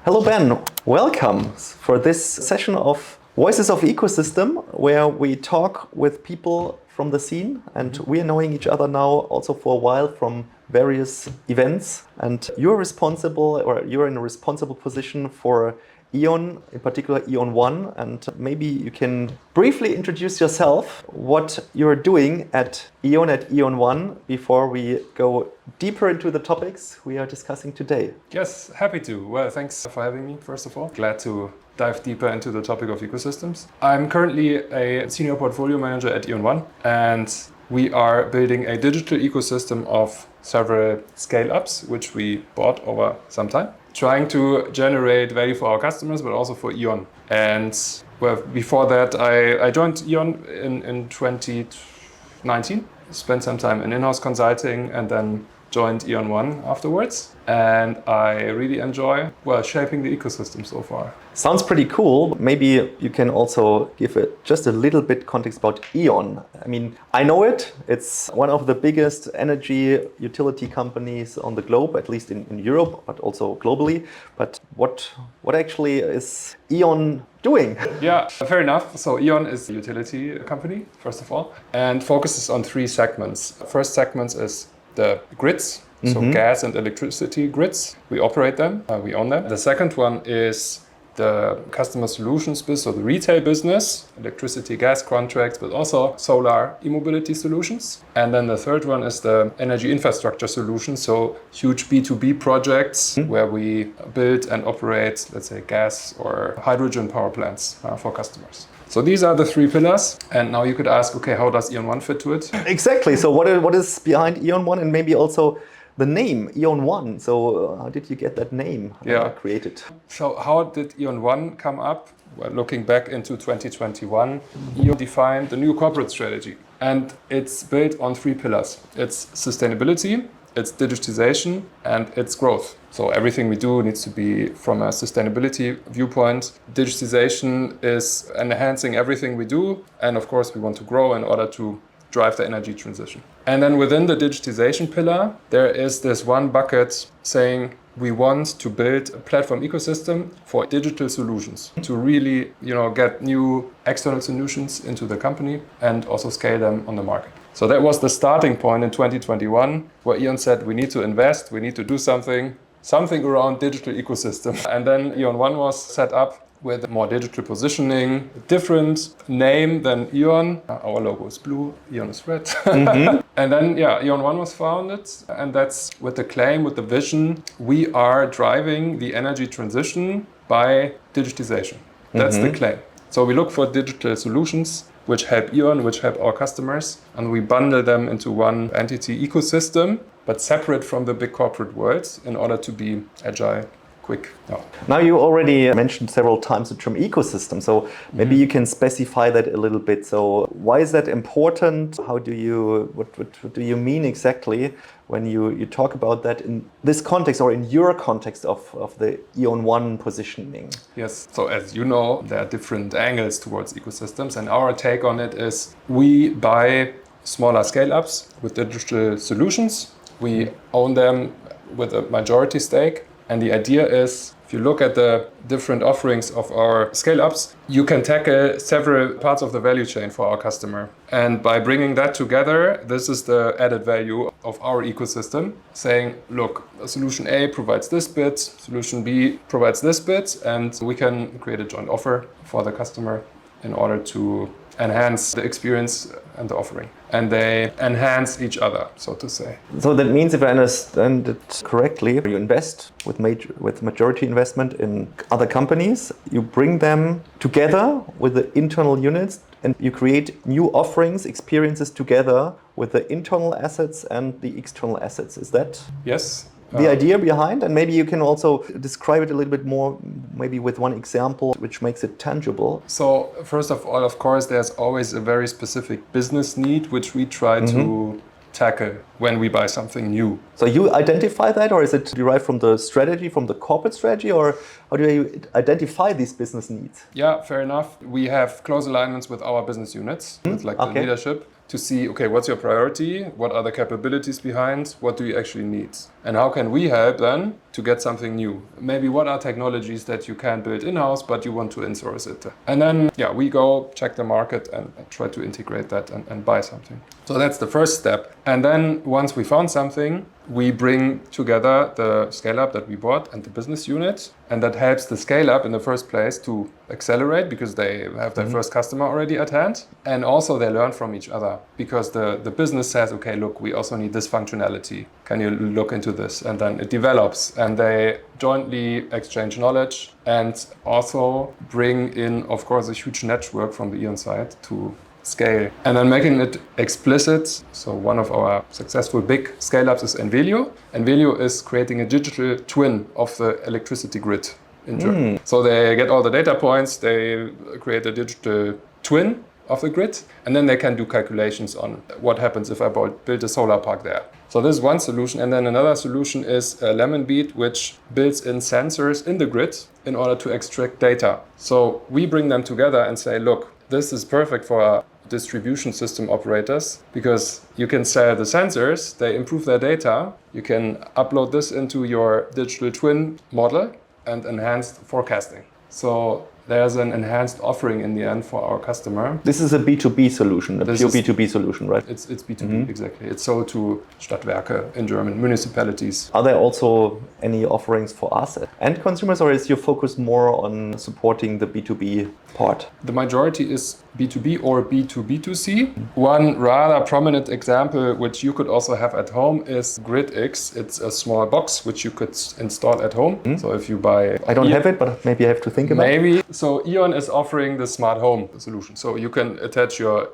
Hello Ben, welcome for this session of Voices of Ecosystem, where we talk with people from the scene, and we are knowing each other now also for a while from various events, and you're responsible, or you're in a responsible position for E.ON, in particular E.ON One, and maybe you can briefly introduce yourself, what you're doing at E.ON One, before we go deeper into the topics we are discussing today. Yes, happy to. Well, thanks for having me, first of all. Glad to dive deeper into the topic of ecosystems. I'm currently a senior portfolio manager at E.ON One, and we are building a digital ecosystem of several scale-ups, which we bought over some time, trying to generate value for our customers, but also for E.ON. And well, before that, I joined E.ON in 2019, spent some time in in-house consulting, and then joined E.ON One afterwards. And I really enjoy, shaping the ecosystem so far. Sounds pretty cool. Maybe you can also give just a little bit context about E.ON. I mean, I know it. It's one of the biggest energy utility companies on the globe, at least in Europe, but also globally. But what actually is E.ON doing? Yeah, fair enough. So E.ON is a utility company, first of all, and focuses on three segments. First segment is the grids. So gas and electricity grids, we operate them, we own them. The second one is the customer solutions business, so the retail business, electricity, gas contracts, but also solar e-mobility solutions. And then the third one is the energy infrastructure solutions, so huge B2B projects where we build and operate, let's say, gas or hydrogen power plants for customers. So these are the three pillars. And now you could ask, okay, how does E.ON One fit to it? Exactly. So what is behind E.ON One, and maybe also the name E.ON One? So how did you get that name created? So how did E.ON One come up? Well, looking back into 2021, E.ON defined the new corporate strategy. And it's built on three pillars. It's sustainability, it's digitization, and it's growth. So everything we do needs to be from a sustainability viewpoint. Digitization is enhancing everything we do. And of course, we want to grow in order to drive the energy transition. And then within the digitization pillar, there is this one bucket saying we want to build a platform ecosystem for digital solutions to really, get new external solutions into the company and also scale them on the market. So that was the starting point in 2021, where E.ON said we need to invest, we need to do something around digital ecosystem. And then E.ON One was set up with more digital positioning, different name than E.ON. Our logo is blue, E.ON is red. And then, E.ON One was founded, and that's with the claim, with the vision, we are driving the energy transition by digitization. That's the claim. So we look for digital solutions which help E.ON, which help our customers, and we bundle them into one entity ecosystem, but separate from the big corporate world in order to be agile. Quick. No. Now you already mentioned several times the term ecosystem, so maybe you can specify that a little bit. So why is that important? What do you mean exactly when you talk about that in this context, or in your context of the E.ON One positioning? Yes, so as you know, there are different angles towards ecosystems, and our take on it is we buy smaller scale-ups with digital solutions. We own them with a majority stake. And the idea is, if you look at the different offerings of our scale-ups, you can tackle several parts of the value chain for our customer. And by bringing that together, this is the added value of our ecosystem, saying, look, solution A provides this bit, solution B provides this bit, and we can create a joint offer for the customer in order to enhance the experience and the offering. And they enhance each other, so to say. So that means, if I understand it correctly, you invest with majority investment in other companies, you bring them together with the internal units, and you create new offerings, experiences together with the internal assets and the external assets. Is that? Yes. The idea behind? And maybe you can also describe it a little bit more, maybe with one example, which makes it tangible. So first of all, of course, there's always a very specific business need, which we try to tackle when we buy something new. So you identify that, or is it derived from the strategy, from the corporate strategy, or how do you identify these business needs? Yeah, fair enough. We have close alignments with our business units, with the leadership. to see, okay, what's your priority? What are the capabilities behind? What do you actually need? And how can we help then to get something new? Maybe what are technologies that you can build in-house, but you want to insource it? And then, we go check the market and try to integrate that and buy something. So that's the first step. And then once we found something, we bring together the scale-up that we bought and the business unit. And that helps the scale-up in the first place to accelerate because they have their first customer already at hand. And also they learn from each other because the business says, okay, look, we also need this functionality. Can you look into this? And then it develops and they jointly exchange knowledge and also bring in, of course, a huge network from the E.ON side to scale. And then making it explicit. So one of our successful big scale-ups is envelio. Envelio is creating a digital twin of the electricity grid in Germany. So they get all the data points, they create a digital twin of the grid, and then they can do calculations on what happens if I build a solar park there. So this is one solution. And then another solution is Lemonbeat, which builds in sensors in the grid in order to extract data. So we bring them together and say, look, this is perfect for our distribution system operators because you can sell the sensors, they improve their data, you can upload this into your digital twin model and enhanced forecasting. So there's an enhanced offering in the end for our customer. This is a B2B solution, pure B2B solution, right? It's B2B, exactly. It's sold to Stadtwerke in German, municipalities. Are there also any offerings for us and consumers, or is your focus more on supporting the B2B part? The majority is B2B or B2B2C. One rather prominent example, which you could also have at home, is GridX. It's a small box which you could install at home. So if you buy... I don't have it, but maybe I have to think about it. Maybe. So E.ON is offering the smart home solution. So you can attach your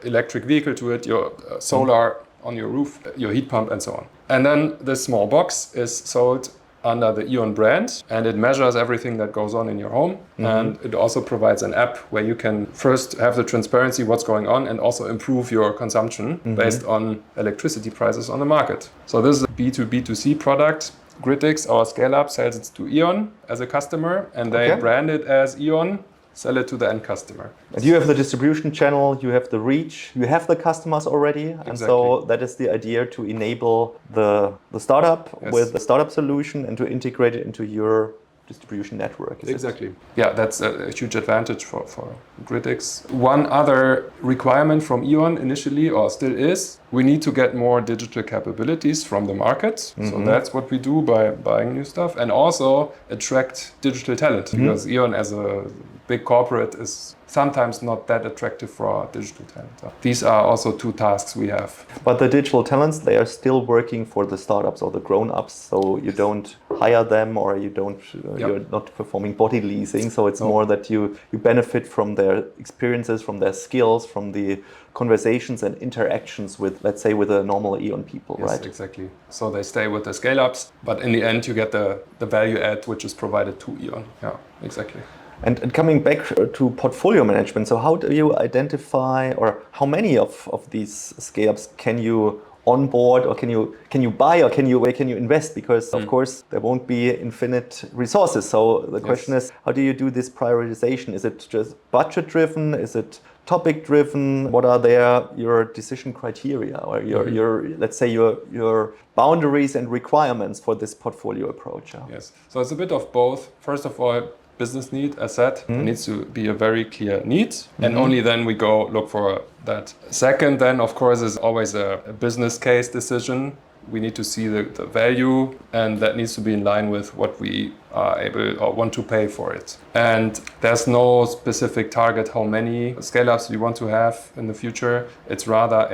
electric vehicle to it, your solar on your roof, your heat pump, and so on. And then this small box is sold under the E.ON brand, and it measures everything that goes on in your home. And it also provides an app where you can first have the transparency what's going on and also improve your consumption based on electricity prices on the market. So this is a B2B2C product. GridX, our scale-up, sells it to E.ON as a customer, and they brand it as E.ON, sell it to the end customer. And you have the distribution channel, you have the reach, you have the customers already. And so that is the idea, to enable the startup with the startup solution and to integrate it into your distribution network. Exactly. Yeah, that's a huge advantage for GridX. One other requirement from E.ON initially, or still is, we need to get more digital capabilities from the market. So that's what we do by buying new stuff, and also attract digital talent, because E.ON as a big corporate is sometimes not that attractive for our digital talent. These are also two tasks we have. But the digital talents, they are still working for the startups or the grown-ups, so you don't hire them, or you don't, you're not performing body leasing, so it's more that you benefit from their experiences, from their skills, from the conversations and interactions with, let's say, with a normal E.ON people, right? Yes, exactly. So they stay with the scale-ups, but in the end you get the value add which is provided to E.ON. Yeah, exactly. And coming back to portfolio management, so how do you identify, or how many of these scale-ups can you onboard, or can you buy, or where can you invest? Because of course there won't be infinite resources. So the question is, how do you do this prioritization? Is it just budget driven? Is it topic driven? What are your decision criteria, or your let's say your boundaries and requirements for this portfolio approach? Yes. So it's a bit of both. First of all, business need, as said, there needs to be a very clear need, and only then we go look for that. Second, then, of course, is always a business case decision. We need to see the value, and that needs to be in line with what we are able or want to pay for it. And there's no specific target how many scale-ups we want to have in the future. It's rather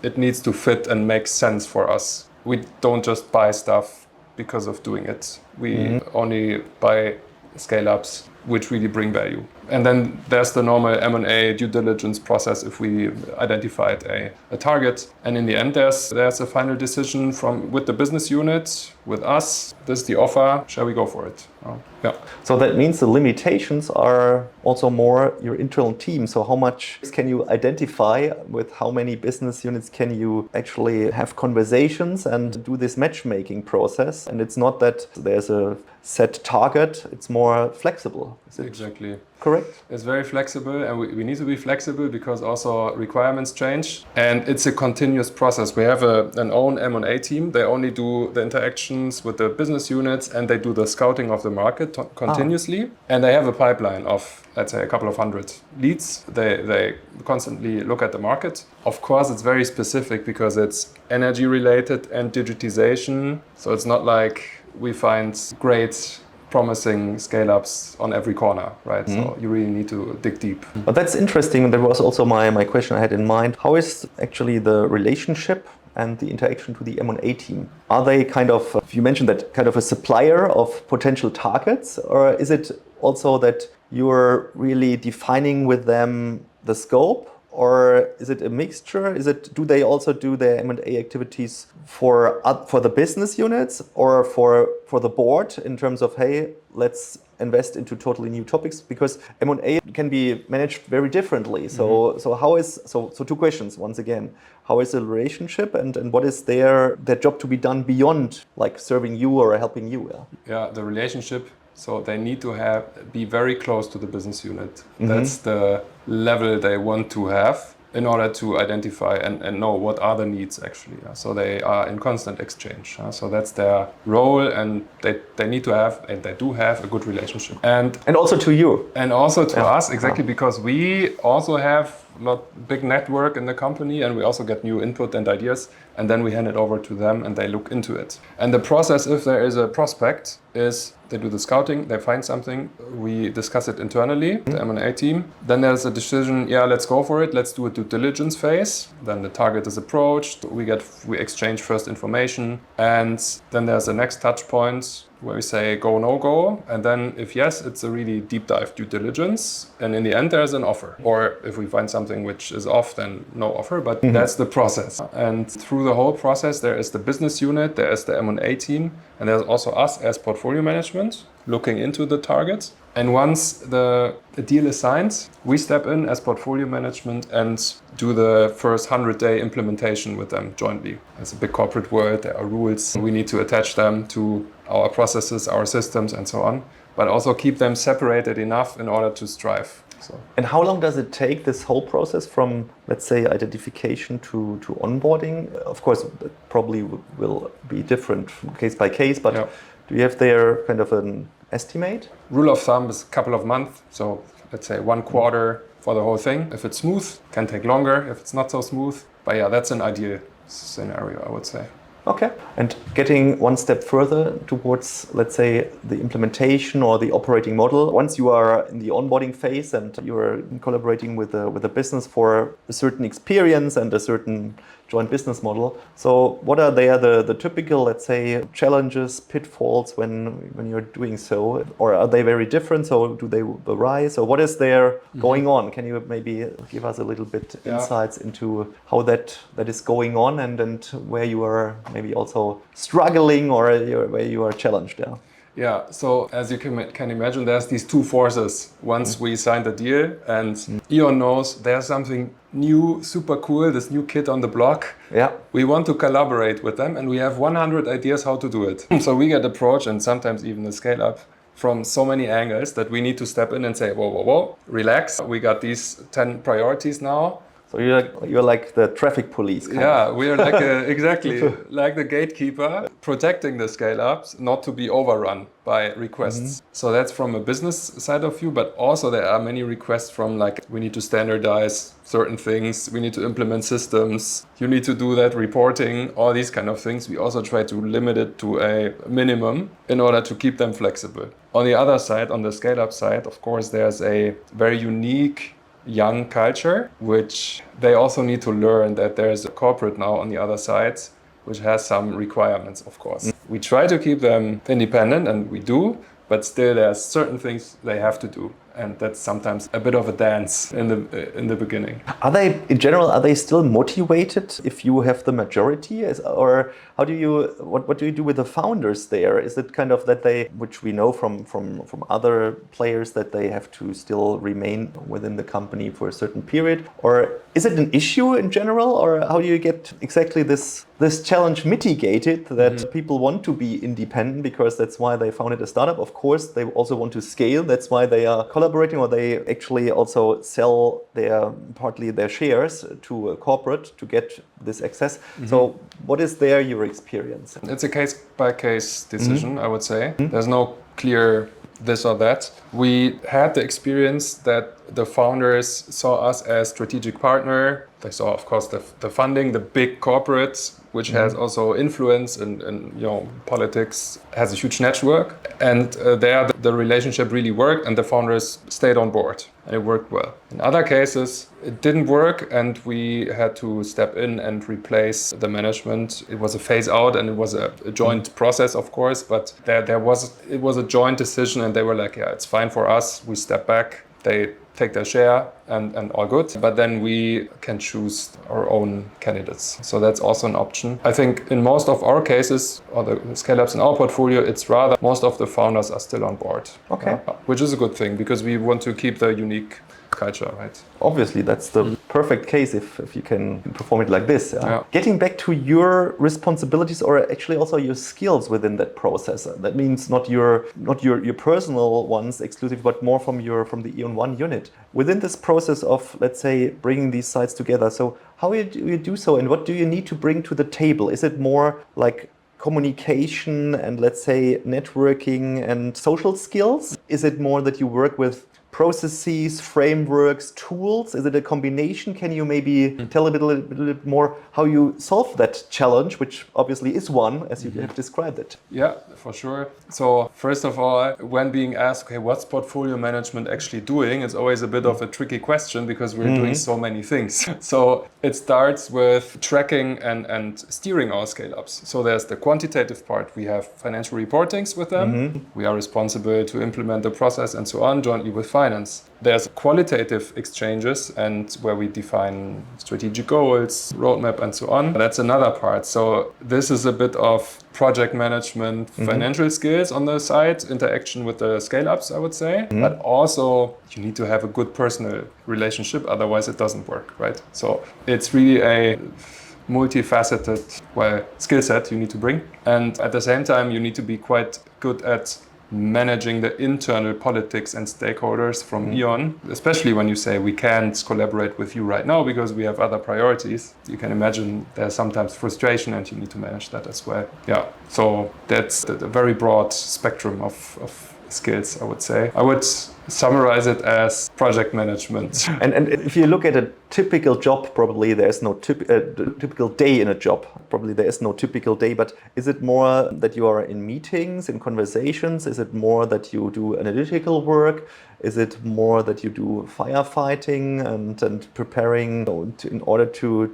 it needs to fit and make sense for us. We don't just buy stuff because of doing it. We only buy scale-ups which really bring value. And then there's the normal M&A due diligence process if we identified a target. And in the end, there's a final decision with the business unit, with us. This is the offer. Shall we go for it? So that means the limitations are also more your internal team. So how much can you identify, with how many business units can you actually have conversations and do this matchmaking process? And it's not that there's a set target, it's more flexible. Is it exactly correct? correct? It's very flexible, and we need to be flexible because also requirements change, and it's a continuous process. We have an own M&A team. They only do the interactions with the business units, and they do the scouting of the market continuously. And they have a pipeline of, let's say, a couple of hundred leads. They constantly look at the market. Of course, it's very specific because it's energy related and digitization. So it's not like we find great promising scale-ups on every corner, right? So you really need to dig deep. But that's interesting. That was also my question I had in mind. How is actually the relationship and the interaction to the M&A team? Are they kind of, you mentioned that, kind of a supplier of potential targets, or is it also that you're really defining with them the scope? Or is it a mixture? Do they also do their M&A activities for the business units or for the board in terms of, hey, let's invest into totally new topics? Because M&A can be managed very differently. So two questions once again. How is the relationship, and what is their job to be done beyond like serving you or helping you? Yeah, the relationship. So they need to be very close to the business unit. That's the level they want to have in order to identify and know what are the needs actually. So they are in constant exchange. So that's their role, and they need to have, and they do have, a good relationship. And also to you. And also to us, exactly, because we also have big network in the company, and we also get new input and ideas, and then we hand it over to them and they look into it. And the process, if there is a prospect, is they do the scouting, they find something, we discuss it internally, the M&A team. Then there's a decision, let's go for it, let's do a due diligence phase. Then the target is approached, we exchange first information, and then there's the next touch point where we say go, no go. And then if yes, it's a really deep dive due diligence. And in the end, there's an offer. Or if we find something which is off, then no offer, but that's the process. And through the whole process, there is the business unit, there is the M&A team, and there's also us as portfolio management looking into the targets. And once the deal is signed, we step in as portfolio management and do the first 100-day implementation with them jointly. It's a big corporate world, there are rules. We need to attach them to our processes, our systems, and so on, but also keep them separated enough in order to strive. And how long does it take, this whole process from, let's say, identification to onboarding? Of course, it probably will be different from case by case, but do you have there kind of an estimate? Rule of thumb is a couple of months. So let's say 1 quarter for the whole thing. If it's smooth, it can take longer. If it's not so smooth, but that's an ideal scenario, I would say. Okay. And getting one step further towards, let's say, the implementation or the operating model. Once you are in the onboarding phase and you are collaborating with the business for a certain experience and a certain joint business model. So what are the typical, let's say, challenges, pitfalls when you're doing so? Or are they very different? So do they vary? So what is there going on? Can you maybe give us a little bit insights into how that is going on and where you are maybe also struggling or where you are challenged? Yeah, so as you can imagine, there's these two forces. Once we signed the deal and E.ON knows there's something new, super cool, this new kid on the block. Yeah. We want to collaborate with them and we have 100 ideas how to do it. So we get approached, and sometimes even a scale up, from so many angles that we need to step in and say, whoa, relax. We got these 10 priorities now. So you're like the traffic police. We are like exactly like the gatekeeper, protecting the scale-ups, not to be overrun by requests. So that's from a business side of view, but also there are many requests from like, we need to standardize certain things, we need to implement systems, you need to do that reporting, all these kind of things. We also try to limit it to a minimum in order to keep them flexible. On the other side, on the scale-up side, of course, there's a very unique young culture, which they also need to learn that there's a corporate now on the other side, which has some requirements, of course. We try to keep them independent, and we do, but still there's certain things they have to do. And that's sometimes a bit of a dance in the beginning. Are they still motivated if you have the majority? Or what do you do with the founders there? Is it kind of that which we know from other players, that they have to still remain within the company for a certain period? Or is it an issue in general? Or how do you get exactly this challenge mitigated, that people want to be independent because that's why they founded a startup? Of course, they also want to scale. That's why they are collaborating collaborating, or they actually also sell partly their shares to a corporate to get this access. So what is there your experience? It's a case-by-case decision, I would say. There's no clear this or that. We had the experience that the founders saw us as strategic partner. They saw, of course, the funding, the big corporates, which has also influence and politics, has a huge network. And there the relationship really worked and the founders stayed on board and it worked well. In other cases, it didn't work and we had to step in and replace the management. It was a phase out and it was a joint process, of course, but it was a joint decision and they were like, yeah, it's fine for us. We step back. They take their share and all good. But then we can choose our own candidates. So that's also an option. I think in most of our cases, or the scale-ups in our portfolio, it's rather most of the founders are still on board. Okay. Which is a good thing because we want to keep the unique culture, right? Obviously, that's the perfect case if you can perform it like this. Yeah. Getting back to your responsibilities, or actually also your skills within that process. That means not your personal ones exclusive, but more from the E.ON One unit. Within this process of, let's say, bringing these sites together. So how do you do so, and what do you need to bring to the table? Is it more like communication and, let's say, networking and social skills? Is it more that you work with processes, frameworks, tools? Is it a combination? Can you maybe tell a little bit more how you solve that challenge, which obviously is one, as you have described it? Yeah, for sure. So first of all, when being asked, okay, what's portfolio management actually doing? It's always a bit of a tricky question because we're doing so many things. So it starts with tracking and steering our scale-ups. So there's the quantitative part. We have financial reportings with them. We are responsible to implement the process and so on, jointly with finance. There's qualitative exchanges and where we define strategic goals, roadmap and so on. That's another part. So this is a bit of project management, financial skills on the side, interaction with the scale-ups, I would say. But also you need to have a good personal relationship, otherwise it doesn't work, right? So it's really a multifaceted, skill set you need to bring. And at the same time, you need to be quite good at managing the internal politics and stakeholders from E.ON, especially when you say we can't collaborate with you right now because we have other priorities. You can imagine there's sometimes frustration and you need to manage that as well. Yeah, so that's the very broad spectrum of skills, I would say. I would summarize it as project management. And if you look at a typical job, probably there's no typical day in a job. Probably there is no typical day, but is it more that you are in meetings, in conversations? Is it more that you do analytical work? Is it more that you do firefighting and preparing in order to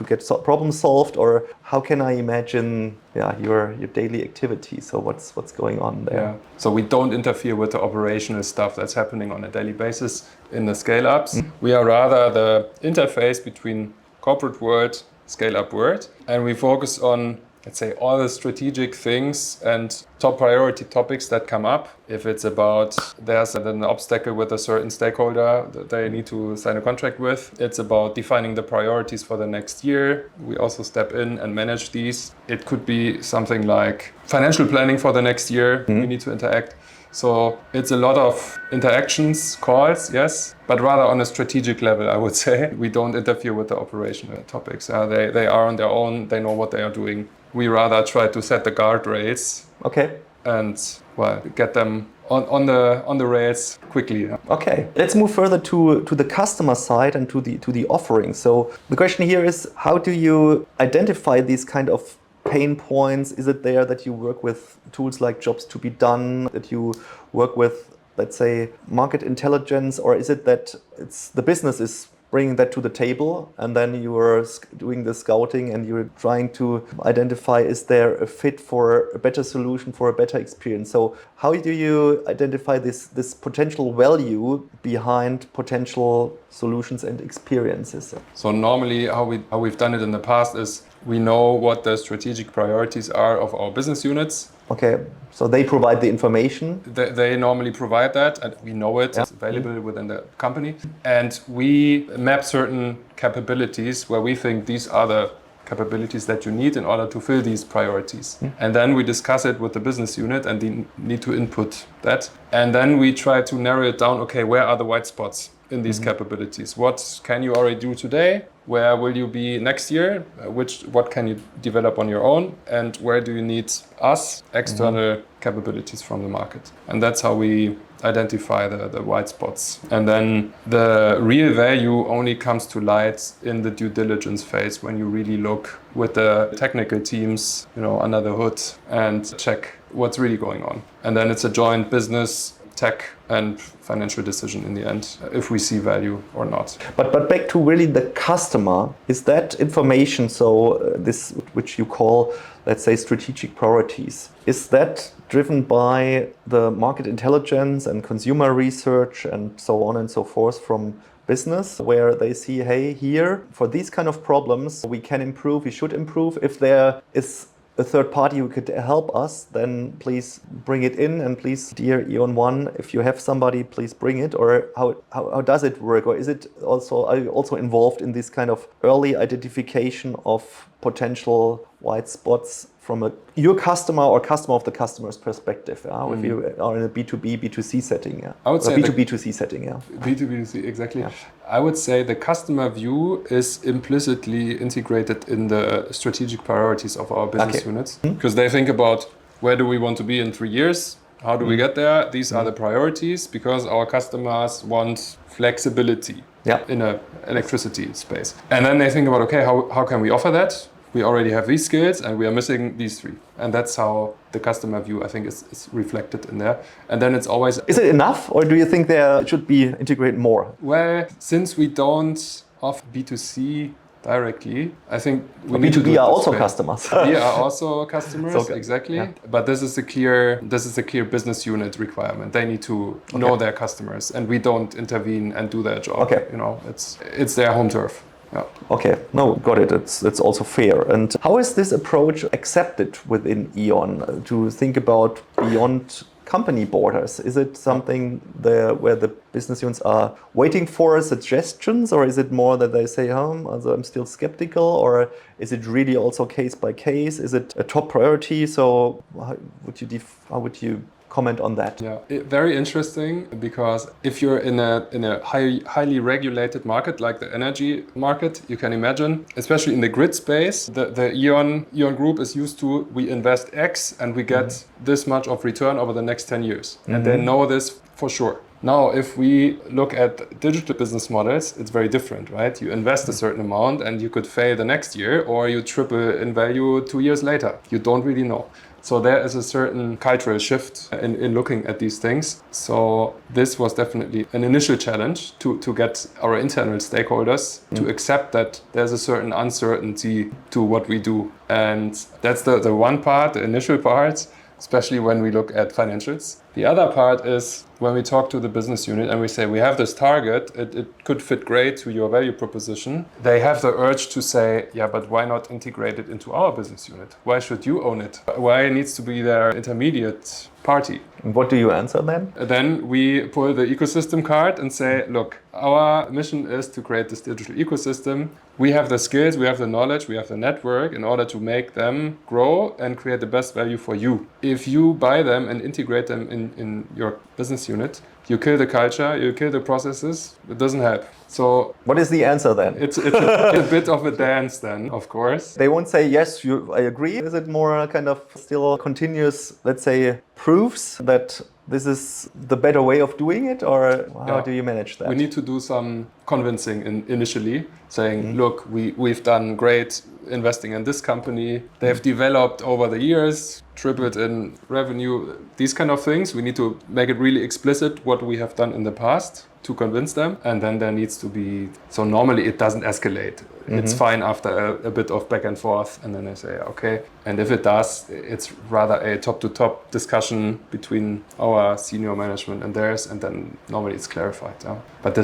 get problems solved? Or how can I imagine your daily activity? So what's going on there? Yeah. So we don't interfere with the operational stuff that's happening on a daily basis in the scale-ups. We are rather the interface between corporate world, scale-up world, and we focus on, let's say, all the strategic things and top priority topics that come up. If it's about there's an obstacle with a certain stakeholder that they need to sign a contract with, it's about defining the priorities for the next year. We also step in and manage these. It could be something like financial planning for the next year. We need to interact. So it's a lot of interactions, calls, yes, but rather on a strategic level, I would say. We don't interfere with the operational topics. They are on their own. They know what they are doing. We rather try to set the guardrails. Okay. And get them on the rails quickly. Okay, let's move further to the customer side and to the offering. So the question here is, how do you identify these kind of pain points? Is it there that you work with tools like jobs to be done, that you work with, let's say, market intelligence, or is it that the business is bringing that to the table and then you are doing the scouting and you're trying to identify, is there a fit for a better solution, for a better experience? So how do you identify this potential value behind potential solutions and experiences? So normally how we've done it in the past is we know what the strategic priorities are of our business units. Okay, so they provide the information? They normally provide that and we know it. It's available within the company. And we map certain capabilities where we think these are the capabilities that you need in order to fill these priorities. And then we discuss it with the business unit and they need to input that. And then we try to narrow it down, okay, where are the white spots in these capabilities? What can you already do today? Where will you be next year? What can you develop on your own? And where do you need us, external capabilities from the market? And that's how we identify the white spots. And then the real value only comes to light in the due diligence phase when you really look with the technical teams, under the hood and check what's really going on. And then it's a joint business, tech and financial decision in the end, if we see value or not. But back to really the customer, is that information, so this which you call, let's say, strategic priorities, is that driven by the market intelligence and consumer research and so on and so forth from business, where they see, hey, here, for these kind of problems, we can improve, we should improve. If there is a third party who could help us, then please bring it in, and please, dear E.ON One, if you have somebody, please bring it. Or how does it work? Or is it also, are you also involved in this kind of early identification of potential white spots from your customer or customer of the customer's perspective? If you are in a B2B, B2C setting, I would say B2B2C setting, B2B2C, exactly. I would say the customer view is implicitly integrated in the strategic priorities of our business units, because they think about where do we want to be in 3 years? How do we get there? These are the priorities, because our customers want flexibility in an electricity space. And then they think about, okay, how can we offer that? We already have these skills and we are missing these 3. And that's how the customer view, I think, is reflected in there. And then it's always... Is it enough, or do you think there should be integrated more? Well, since we don't offer B2C directly, I think we need B2B to do are it also way. customers. We are also customers, exactly. Yeah. But this is a clear business unit requirement. They need to know their customers, and we don't intervene and do their job. It's their home turf. Yeah. Okay, no, got it. It's also fair. And how is this approach accepted within E.ON to think about beyond company borders? Is it something where the business units are waiting for suggestions, or is it more that they say, I'm still skeptical, or is it really also case by case? Is it a top priority? So how would you comment on that? Yeah, very interesting, because if you're in a highly regulated market like the energy market, you can imagine, especially in the grid space, the E.ON group is used to, we invest X and we get this much of return over the next 10 years. And they know this for sure. Now, if we look at digital business models, it's very different, right? You invest a certain amount and you could fail the next year, or you triple in value 2 years later. You don't really know. So there is a certain cultural shift in looking at these things. So this was definitely an initial challenge to get our internal stakeholders to accept that there's a certain uncertainty to what we do. And that's the one part, the initial part, especially when we look at financials. The other part is when we talk to the business unit and we say, we have this target, it could fit great to your value proposition. They have the urge to say, yeah, but why not integrate it into our business unit? Why should you own it? Why it needs to be their intermediate party? And what do you answer then? Then we pull the ecosystem card and say, look, our mission is to create this digital ecosystem. We have the skills, we have the knowledge, we have the network in order to make them grow and create the best value for you. If you buy them and integrate them in your business unit, you kill the culture, you kill the processes, it doesn't help. So what is the answer then? It's a bit of a dance then, of course. They won't say, yes, I agree. Is it more kind of still continuous, let's say, proofs that this is the better way of doing it, or how do you manage that? We need to do some convincing initially, saying, look, we've done great investing in this company. They have developed over the years, tripled in revenue, these kind of things. We need to make it really explicit what we have done in the past to convince them. And then there needs to be, so normally it doesn't escalate. It's fine after a bit of back and forth. And then I say, okay. And if it does, it's rather a top-to-top discussion between our senior management and theirs. And then normally it's clarified. But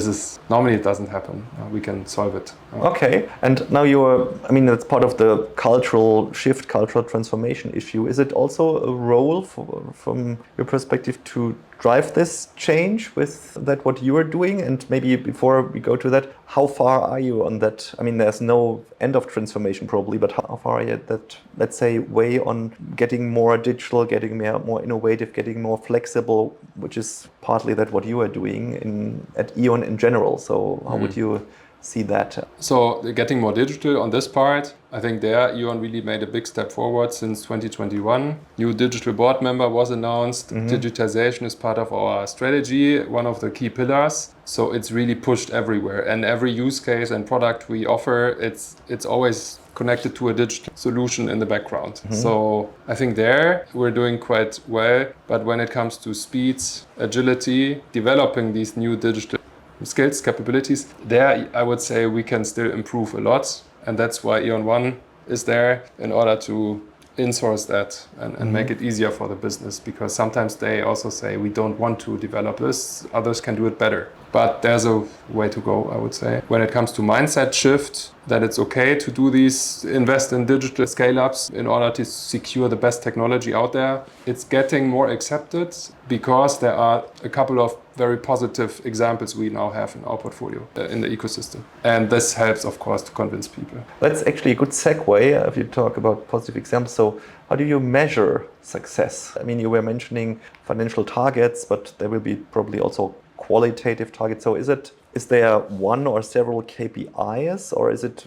normally it doesn't happen. We can solve it. Okay. And now that's part of the cultural shift, cultural transformation issue. Is it also a role from your perspective to drive this change with that what you are doing? And maybe before we go to that, how far are you on that? I mean, there's no end of transformation probably, but how far are you at that, let's say, way on getting more digital, getting more innovative, getting more flexible, which is partly that what you are doing at E.ON in general. So how would you see that? So getting more digital on this part, I think there E.ON really made a big step forward since 2021. New digital board member was announced. Digitization is part of our strategy, one of the key pillars. So it's really pushed everywhere. And every use case and product we offer, it's always connected to a digital solution in the background. So I think there we're doing quite well. But when it comes to speed, agility, developing these new digital skills, capabilities, there I would say we can still improve a lot. And that's why E.ON One is there in order to insource that and make it easier for the business, because sometimes they also say we don't want to develop this, others can do it better. But there's a way to go, I would say. When it comes to mindset shift, that it's okay to do these, invest in digital scale-ups in order to secure the best technology out there. It's getting more accepted because there are a couple of very positive examples we now have in our portfolio, in the ecosystem. And this helps, of course, to convince people. That's actually a good segue if you talk about positive examples. So how do you measure success? I mean, you were mentioning financial targets, but there will be probably also qualitative targets. So is there one or several KPIs, or is it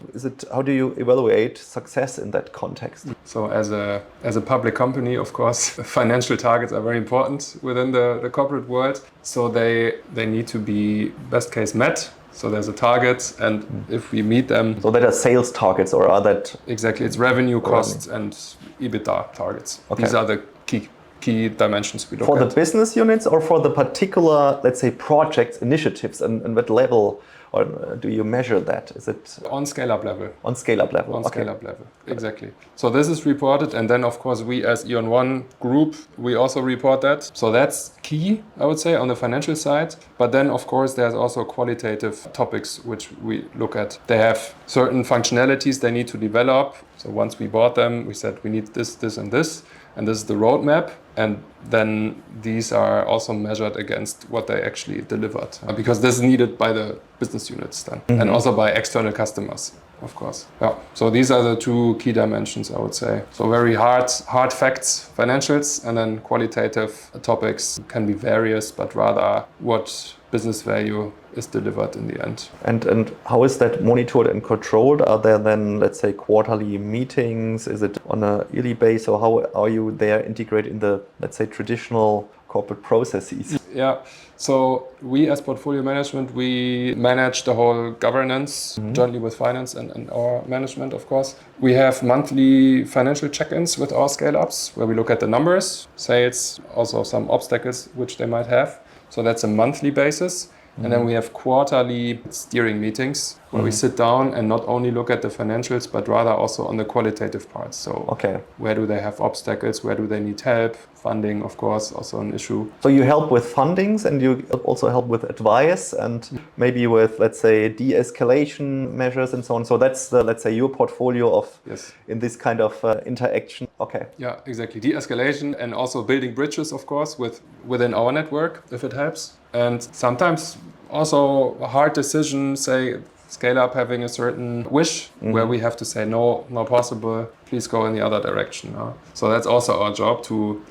how do you evaluate success in that context? So as a public company, of course, financial targets are very important within the corporate world. So they need to be best case met. So there's a target, and if we meet them... So that are sales targets, or are that... Exactly, it's revenue, costs, and EBITDA targets. Okay. These are the key dimensions we look at. For the business units or for the particular, let's say, projects, initiatives, and what level or do you measure that? Is it on scale-up level? On scale-up level. On scale-up level, exactly. So this is reported, and then of course we as E.ON One group, we also report that. So that's key, I would say, on the financial side. But then of course there's also qualitative topics which we look at. They have certain functionalities they need to develop. So once we bought them, we said we need this, this, and this. And this is the roadmap. And then these are also measured against what they actually delivered. Because this is needed by the business units then. And also by external customers, of course. Yeah. So these are the two key dimensions, I would say. So very hard facts, financials, and then qualitative topics can be various, but rather what business value is delivered in the end. And how is that monitored and controlled? Are there then, let's say, quarterly meetings? Is it on a yearly basis, or how are you there integrated in the, let's say, traditional corporate processes? Yeah, so we as portfolio management, we manage the whole governance jointly with finance and our management, of course. We have monthly financial check-ins with our scale-ups where we look at the numbers, sales, also some obstacles which they might have. So that's a monthly basis. And then we have quarterly steering meetings where we sit down and not only look at the financials, but rather also on the qualitative parts. So where do they have obstacles? Where do they need help? Funding, of course, also an issue. So you help with fundings and you also help with advice and maybe with, let's say, de-escalation measures and so on. So that's, let's say, your portfolio of in this kind of interaction. Okay. Yeah, exactly. De-escalation and also building bridges, of course, within our network, if it helps. And sometimes also a hard decision, say, scale up having a certain wish where we have to say, no, not possible, please go in the other direction. So that's also our job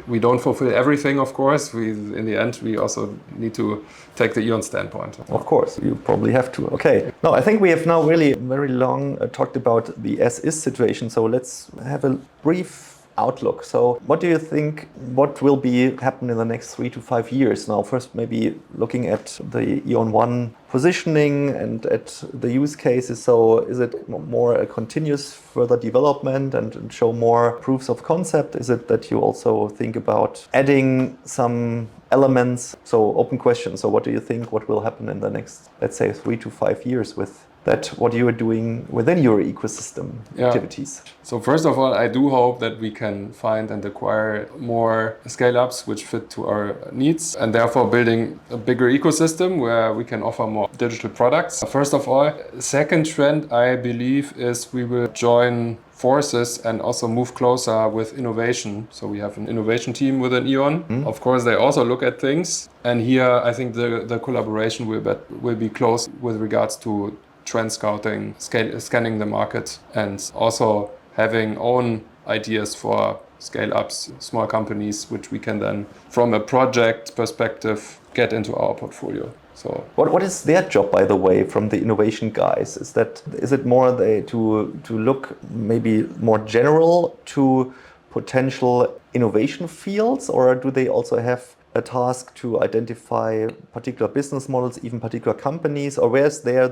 we don't fulfill everything, of course. In the end, we also need to take the E.ON standpoint. Of course, you probably have to. Okay. No, I think we have now really very long talked about the as-is situation. So let's have a brief outlook. So what do you think, what will be happen in the next 3 to 5 years? Now, first, maybe looking at the E.ON One positioning and at the use cases. So is it more a continuous further development and show more proofs of concept? Is it that you also think about adding some elements? So open question. So what do you think, what will happen in the next, let's say, 3 to 5 years with that, what you are doing within your ecosystem activities? So first of all, I do hope that we can find and acquire more scale-ups which fit to our needs, and therefore building a bigger ecosystem where we can offer more digital products. First of all, second trend I believe is we will join forces and also move closer with innovation. So we have an innovation team within E.ON. Of course, they also look at things. And here, I think the collaboration will be close with regards to trend scouting, scanning the market, and also having own ideas for scale-ups, small companies, which we can then, from a project perspective, get into our portfolio. So what is their job, by the way, from the innovation guys? Is it more to look maybe more general to potential innovation fields, or do they also have a task to identify particular business models, even particular companies, or where's there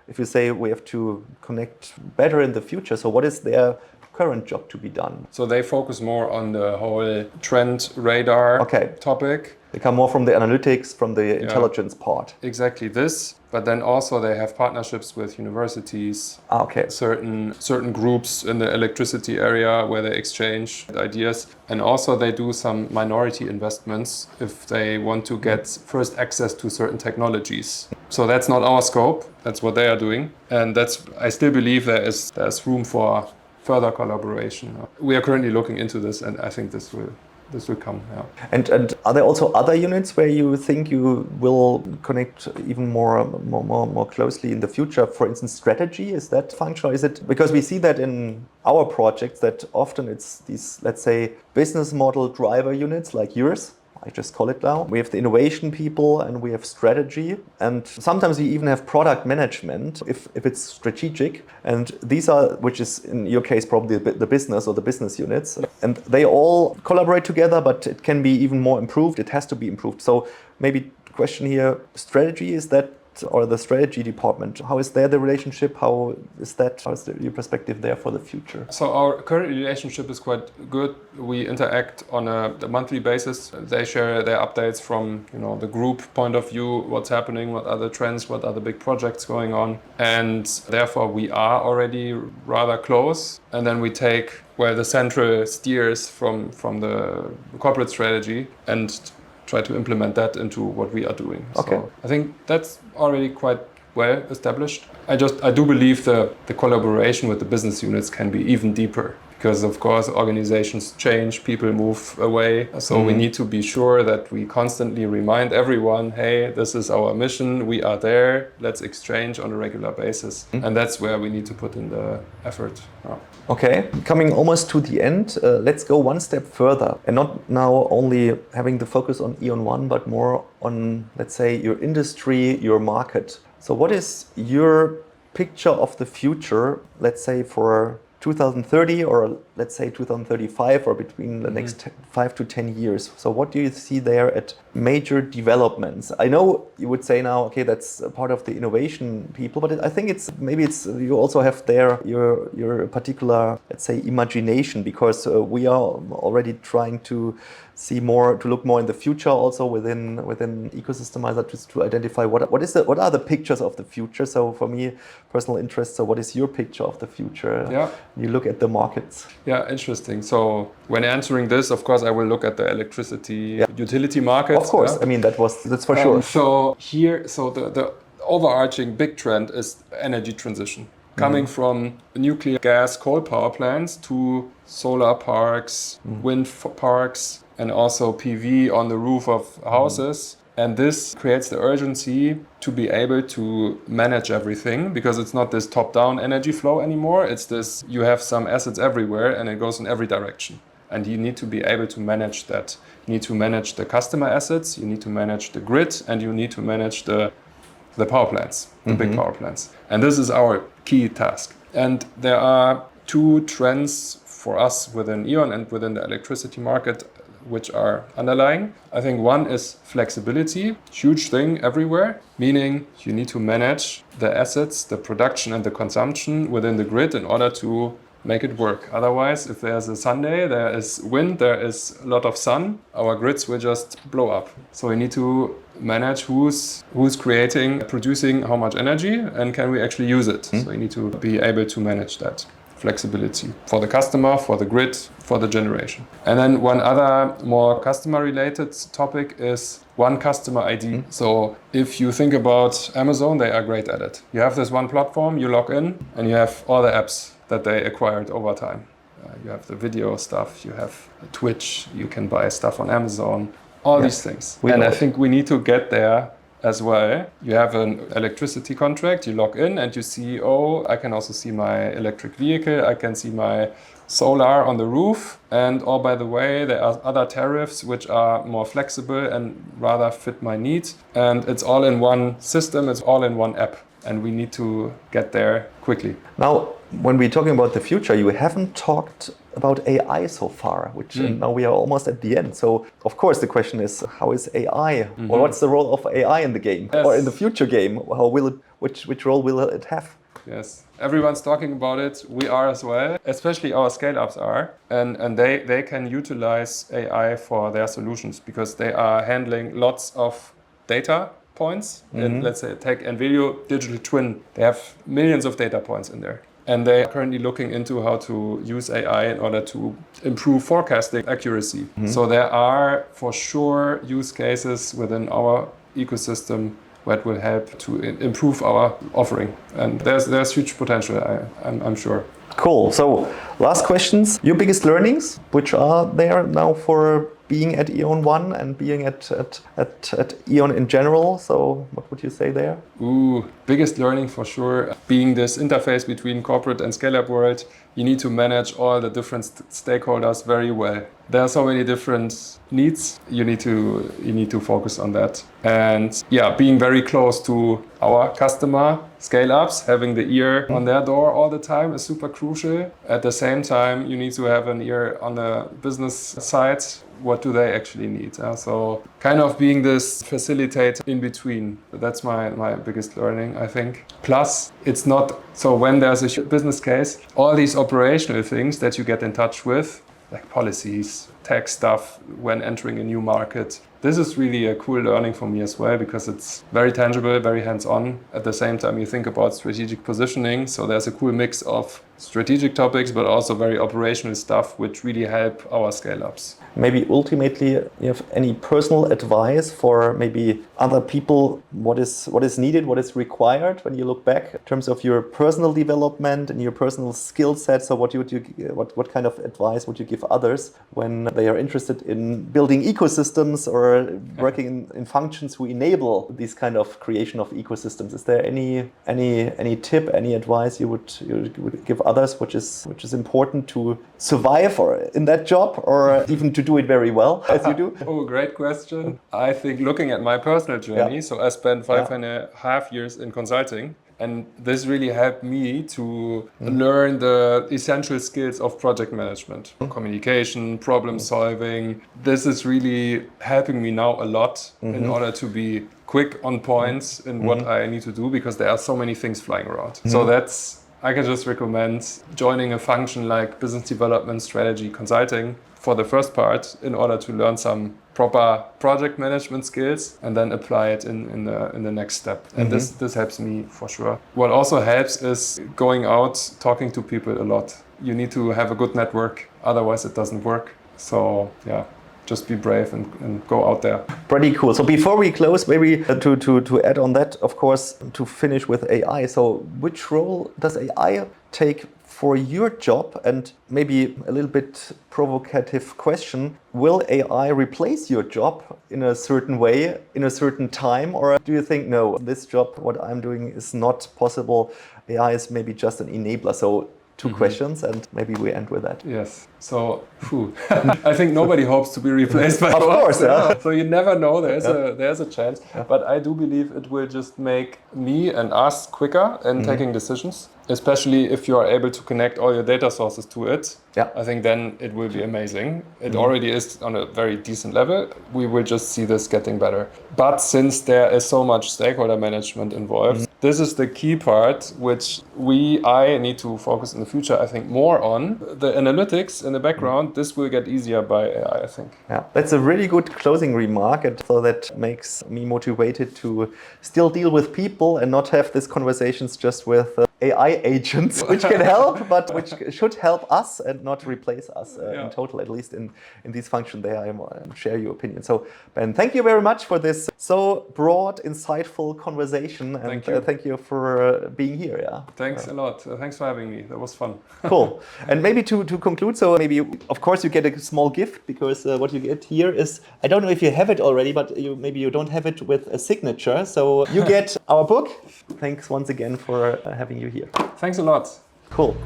if you say we have to connect better in the future, so what is their current job to be done? So they focus more on the whole trend radar topic. They come more from the analytics, from the intelligence part. Exactly this, but then also they have partnerships with universities, certain groups in the electricity area where they exchange ideas, and also they do some minority investments if they want to get first access to certain technologies. So that's not our scope, that's what they are doing, and I still believe there's room for further collaboration. We are currently looking into this, and I think this will come. Yeah. And are there also other units where you think you will connect even more closely in the future? For instance, strategy, is that functional? Is it because we see that in our projects that often it's these, let's say, business model driver units like yours. I just call it now. We have the innovation people and we have strategy, and sometimes we even have product management if it's strategic, and these are, which is in your case probably the business or the business units, and they all collaborate together, but it can be even more improved. It has to be improved. So maybe question here, strategy, is that, or the strategy department, how is there the relationship? How is your perspective there for the future? So our current relationship is quite good. We interact on a monthly basis. They share their updates from the group point of view, what's happening, what are the trends, what are the big projects going on, and therefore we are already rather close. And then we take where the central steers from the corporate strategy and try to implement that into what we are doing. Okay. So I think that's already quite well established. I do believe the collaboration with the business units can be even deeper, because of course organizations change, people move away. So we need to be sure that we constantly remind everyone, hey, this is our mission, we are there, let's exchange on a regular basis. And that's where we need to put in the effort. Okay, coming almost to the end, let's go one step further, and not now only having the focus on E.ON One, but more on, let's say, your industry, your market. So what is your picture of the future, let's say for 2030, or let's say 2035, or between the next 5 to 10 years? So what do you see there at major developments? I know you would say now, okay, that's a part of the innovation people, but I think maybe you also have there your particular, let's say, imagination, because we are already trying to look more in the future, also within ecosystemizer, just to identify what are the pictures of the future. So for me, personal interest. So what is your picture of the future? Yeah. You look at the markets. Yeah, interesting. So when answering this, of course, I will look at the electricity utility market. Of course, yeah? I mean that's for sure. So the overarching big trend is energy transition. Coming from nuclear gas coal power plants to solar parks, wind parks, and also PV on the roof of houses. And this creates the urgency to be able to manage everything, because it's not this top-down energy flow anymore. It's this, you have some assets everywhere and it goes in every direction. And you need to be able to manage that. You need to manage the customer assets, you need to manage the grid, and you need to manage the power plants, the big power plants. And this is our key task. And there are two trends for us within E.ON and within the electricity market which are underlying. I think one is flexibility, huge thing everywhere, meaning you need to manage the assets, the production and the consumption within the grid in order to make it work. Otherwise, if there's a Sunday, there is wind, there is a lot of sun, our grids will just blow up. So we need to manage who's producing how much energy, and can we actually use it. So we need to be able to manage that. flexibility for the customer, for the grid, for the generation. And then one other more customer-related topic is one customer ID. So if you think about Amazon, they are great at it. You have this one platform, you log in, and you have all the apps that they acquired over time. You have the video stuff, you have Twitch, you can buy stuff on Amazon, all these things. And I think we need to get there as well. You have an electricity contract, you log in and you see, oh, I can also see my electric vehicle, I can see my solar on the roof, and oh, by the way, there are other tariffs which are more flexible and rather fit my needs. And it's all in one system, it's all in one app. And we need to get there quickly. Now, when we're talking about the future, you haven't talked about AI so far, which now we are almost at the end. So, of course, the question is, how is AI, or what's the role of AI in the game, or in the future game? How will it, which role will it have? Yes, everyone's talking about it. We are as well, especially our scale-ups are. And they can utilize AI for their solutions because they are handling lots of data points. And let's say take envelio digital twin. They have millions of data points in there. And they are currently looking into how to use AI in order to improve forecasting accuracy. So there are for sure use cases within our ecosystem that will help to improve our offering. And there's huge potential, I'm sure. Cool. So last questions. Your biggest learnings, which are there now for being at E.ON One and being at E.ON in general. So what would you say there? Biggest learning for sure. Being this interface between corporate and scale-up world, you need to manage all the different stakeholders very well. There are so many different needs. You need to focus on that. And yeah, being very close to our customer, scale-ups, having the ear on their door all the time is super crucial. At the same time, you need to have an ear on the business side. What do they actually need? So kind of being this facilitator in between. That's my biggest learning, I think. Plus, it's not, so when there's a business case, all these operational things that you get in touch with, like policies, tax stuff when entering a new market. This is really a cool learning for me as well because it's very tangible, very hands-on. At the same time, you think about strategic positioning. So there's a cool mix of strategic topics, but also very operational stuff, which really help our scale-ups. Maybe ultimately, you have any personal advice for maybe other people? What is needed, what is required when you look back in terms of your personal development and your personal skill set? So what what kind of advice would you give others when they are interested in building ecosystems or working in functions who enable this kind of creation of ecosystems? Is there any tip, any advice you would give others, which is important to survive or in that job, or even to do it very well as you do? Oh, great question. I think looking at my personal journey, so I spent 5.5 years in consulting. And this really helped me to learn the essential skills of project management, communication, problem solving. This is really helping me now a lot in order to be quick on points in what I need to do because there are so many things flying around. So I can just recommend joining a function like business development, strategy, consulting for the first part in order to learn some proper project management skills and then apply it in the next step. And this helps me for sure. What also helps is going out, talking to people a lot. You need to have a good network, otherwise it doesn't work. So yeah, just be brave and go out there. Pretty cool. So before we close, maybe to add on that, of course, to finish with AI. So which role does AI take for your job? And maybe a little bit provocative question, will AI replace your job in a certain way, in a certain time? Or do you think, no, this job, what I'm doing is not possible. AI is maybe just an enabler. So two questions, and maybe we end with that. Yes. So, I think nobody hopes to be replaced by Of course, yeah. So you never know. There's a chance, but I do believe it will just make me and us quicker in taking decisions. Especially if you are able to connect all your data sources to it. Yeah. I think then it will be amazing. It already is on a very decent level. We will just see this getting better. But since there is so much stakeholder management involved, this is the key part which I need to focus in the future, I think, more on. The analytics in the background, this will get easier by AI, I think. Yeah, that's a really good closing remark. And so that makes me motivated to still deal with people and not have these conversations just with AI agents, which can help, but which should help us and not replace us in total, at least in these functions there. I share your opinion. So, Ben, thank you very much for this so broad, insightful conversation. And thank you for being here. Yeah. Thanks a lot. Thanks for having me. That was fun. Cool. And maybe to conclude, so maybe, of course, you get a small gift because what you get here is, I don't know if you have it already, but maybe you don't have it with a signature. So you get our book. Thanks once again for having you here. Thanks a lot. Cool.